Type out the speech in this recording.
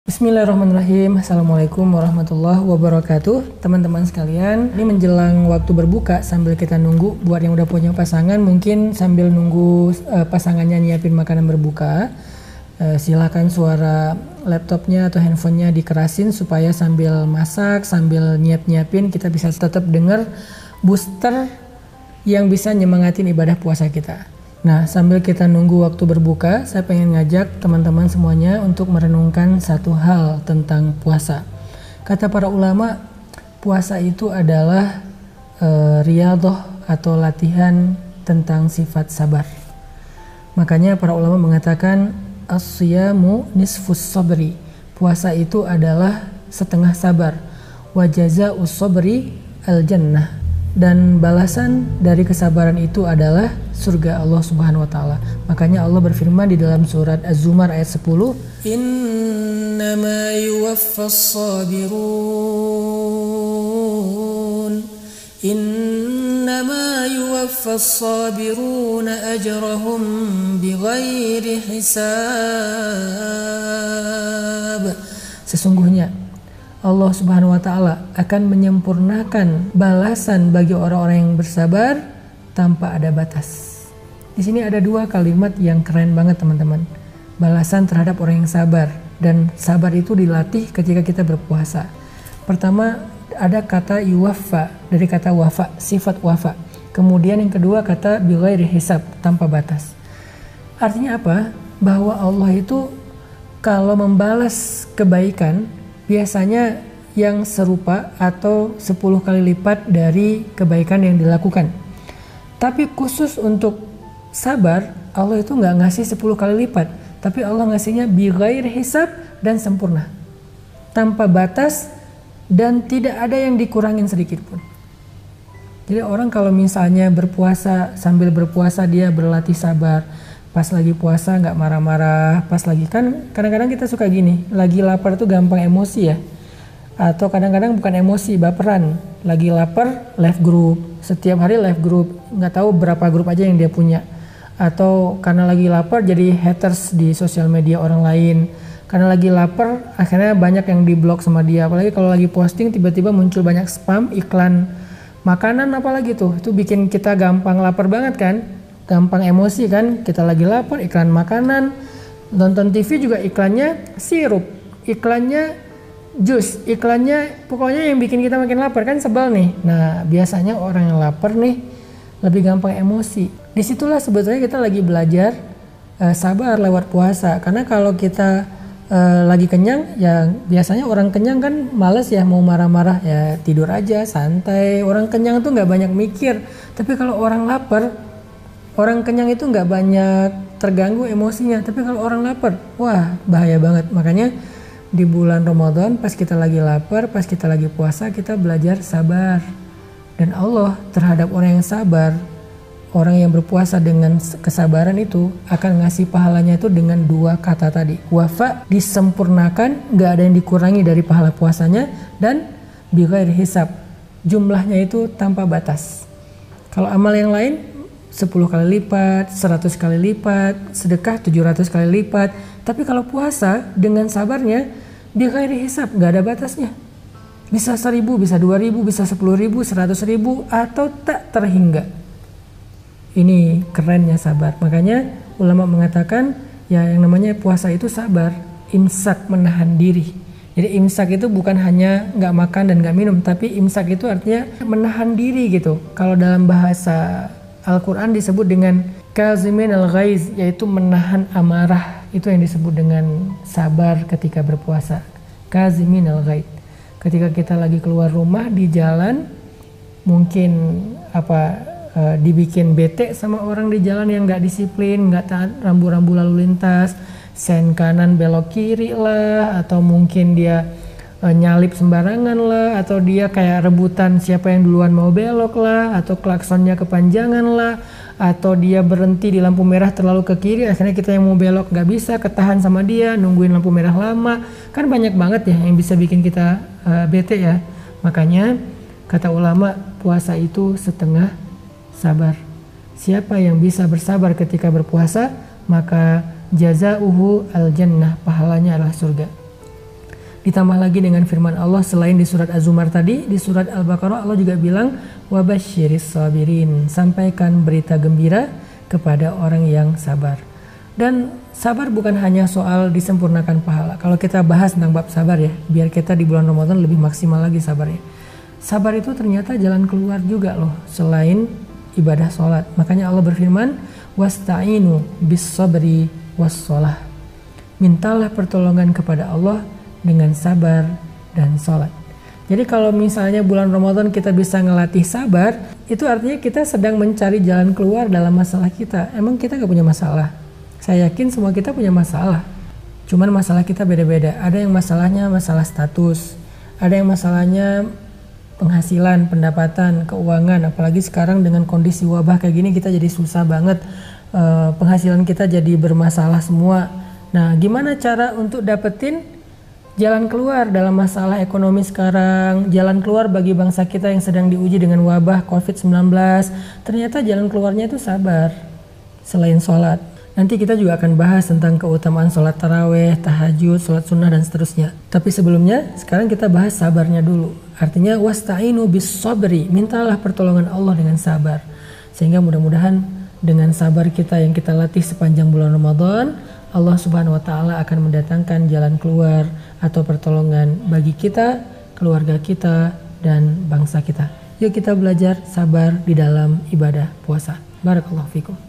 Bismillahirrahmanirrahim. Assalamualaikum warahmatullahi wabarakatuh. Teman-teman sekalian, ini menjelang waktu berbuka sambil kita nunggu. Buat yang udah punya pasangan, mungkin sambil nunggu pasangannya nyiapin makanan berbuka, silakan suara laptopnya atau handphonenya dikerasin supaya sambil masak, sambil nyiapin kita bisa tetap dengar booster yang bisa nyemangatin ibadah puasa kita. Nah, sambil kita nunggu waktu berbuka, saya pengen ngajak teman-teman semuanya untuk merenungkan satu hal tentang puasa. Kata para ulama, puasa itu adalah riyadhah atau latihan tentang sifat sabar. Makanya para ulama mengatakan as-siyamu nisfus sabri. Puasa itu adalah setengah sabar. Wa jazaa'us sabri al-jannah. Dan balasan dari kesabaran itu adalah surga Allah Subhanahu wa taala. Makanya Allah berfirman di dalam surat Az-Zumar ayat 10, "Innama yuwaffas sabirun ajrahum bighairi hisab." Sesungguhnya Allah Subhanahu wa taala akan menyempurnakan balasan bagi orang-orang yang bersabar tanpa ada batas. Di sini ada dua kalimat yang keren banget, teman-teman. Balasan terhadap orang yang sabar, dan sabar itu dilatih ketika kita berpuasa. Pertama ada kata yuwaffa, dari kata wafa, sifat wafa. Kemudian yang kedua kata bighairi hisab, tanpa batas. Artinya apa? Bahwa Allah itu kalau membalas kebaikan biasanya yang serupa atau 10 kali lipat dari kebaikan yang dilakukan. Tapi khusus untuk sabar, Allah itu nggak ngasih 10 kali lipat, tapi Allah ngasihnya bighairi hisab dan sempurna, tanpa batas dan tidak ada yang dikurangin sedikit pun. Jadi orang kalau misalnya berpuasa, sambil berpuasa dia berlatih sabar, pas lagi puasa nggak marah-marah, pas lagi, kan kadang-kadang kita suka gini, lagi lapar tuh gampang emosi ya, atau kadang-kadang bukan emosi, baperan. Lagi lapar live group, setiap hari live group, nggak tahu berapa grup aja yang dia punya. Atau karena lagi lapar jadi haters di sosial media orang lain. Karena lagi lapar akhirnya banyak yang diblok sama dia. Apalagi kalau lagi posting tiba-tiba muncul banyak spam, iklan makanan apalagi tuh, itu bikin kita gampang lapar banget kan. Gampang emosi kan, kita lagi lapar, iklan makanan, nonton TV juga iklannya sirup, iklannya jus, iklannya pokoknya yang bikin kita makin lapar kan, sebel nih. Nah biasanya orang yang lapar nih lebih gampang emosi. Disitulah sebetulnya kita lagi belajar sabar lewat puasa, karena kalau kita lagi kenyang, ya biasanya orang kenyang kan males ya mau marah-marah, ya tidur aja santai. Orang kenyang tuh nggak banyak mikir, tapi kalau orang lapar, orang kenyang itu nggak banyak terganggu emosinya, tapi kalau orang lapar, wah bahaya banget. Makanya di bulan Ramadan pas kita lagi lapar, pas kita lagi puasa, kita belajar sabar. Dan Allah terhadap orang yang sabar, orang yang berpuasa dengan kesabaran itu akan ngasih pahalanya itu dengan dua kata tadi. Wafa, disempurnakan, nggak ada yang dikurangi dari pahala puasanya, dan bighairi hisab, jumlahnya itu tanpa batas. Kalau amal yang lain 10 kali lipat, 100 kali lipat, sedekah 700 kali lipat. Tapi kalau puasa dengan sabarnya bighairi hisab, nggak ada batasnya. Bisa 1000, bisa 2000, bisa 10.000, 100.000, atau tak terhingga. Ini kerennya sabar. Makanya ulama mengatakan ya yang namanya puasa itu sabar, imsak, menahan diri. Jadi imsak itu bukan hanya nggak makan dan nggak minum, tapi imsak itu artinya menahan diri gitu. Kalau dalam bahasa Al-Quran disebut dengan kazimin al-ghaiz, yaitu menahan amarah. Itu yang disebut dengan sabar ketika berpuasa. Kazimin al-ghaiz. Ketika kita lagi keluar rumah di jalan, mungkin dibikin bete sama orang di jalan yang nggak disiplin, nggak taat rambu-rambu lalu lintas, sen kanan belok kiri lah, atau mungkin dia nyalip sembarangan lah, atau dia kayak rebutan siapa yang duluan mau belok lah, atau klaksonnya kepanjangan lah, atau dia berhenti di lampu merah terlalu ke kiri, akhirnya kita yang mau belok nggak bisa, ketahan sama dia, nungguin lampu merah lama. Kan banyak banget ya yang bisa bikin kita bete ya. Makanya kata ulama, puasa itu setengah sabar. Siapa yang bisa bersabar ketika berpuasa, maka jazauhu al-jannah, pahalanya adalah surga. Ditambah lagi dengan firman Allah selain di surat Az-Zumar tadi, di surat Al-Baqarah Allah juga bilang wabasyiris sabirin, sampaikan berita gembira kepada orang yang sabar. Dan sabar bukan hanya soal disempurnakan pahala. Kalau kita bahas tentang bab sabar ya, biar kita di bulan Ramadan lebih maksimal lagi sabarnya. Sabar itu ternyata jalan keluar juga loh selain ibadah sholat. Makanya Allah berfirman wasta'inu bis sabri was sholah. Mintalah pertolongan kepada Allah dengan sabar dan sholat. Jadi kalau misalnya bulan Ramadan kita bisa ngelatih sabar, itu artinya kita sedang mencari jalan keluar dalam masalah kita. Emang kita gak punya masalah? Saya yakin semua kita punya masalah. Cuman masalah kita beda-beda. Ada yang masalahnya masalah status, ada yang masalahnya penghasilan, pendapatan, keuangan. Apalagi sekarang dengan kondisi wabah kayak gini kita jadi susah banget. Penghasilan kita jadi bermasalah semua. Nah, gimana cara untuk dapetin jalan keluar dalam masalah ekonomi sekarang, jalan keluar bagi bangsa kita yang sedang diuji dengan wabah COVID-19. Ternyata jalan keluarnya itu sabar, selain sholat. Nanti kita juga akan bahas tentang keutamaan sholat taraweh, tahajud, sholat sunnah, dan seterusnya. Tapi sebelumnya, sekarang kita bahas sabarnya dulu. Artinya, wasta'inu bis sabri, mintalah pertolongan Allah dengan sabar. Sehingga mudah-mudahan dengan sabar kita yang kita latih sepanjang bulan Ramadan, Allah Subhanahu wa Ta'ala akan mendatangkan jalan keluar atau pertolongan bagi kita, keluarga kita, dan bangsa kita. Yuk kita belajar sabar di dalam ibadah puasa. Barakallahu fikum.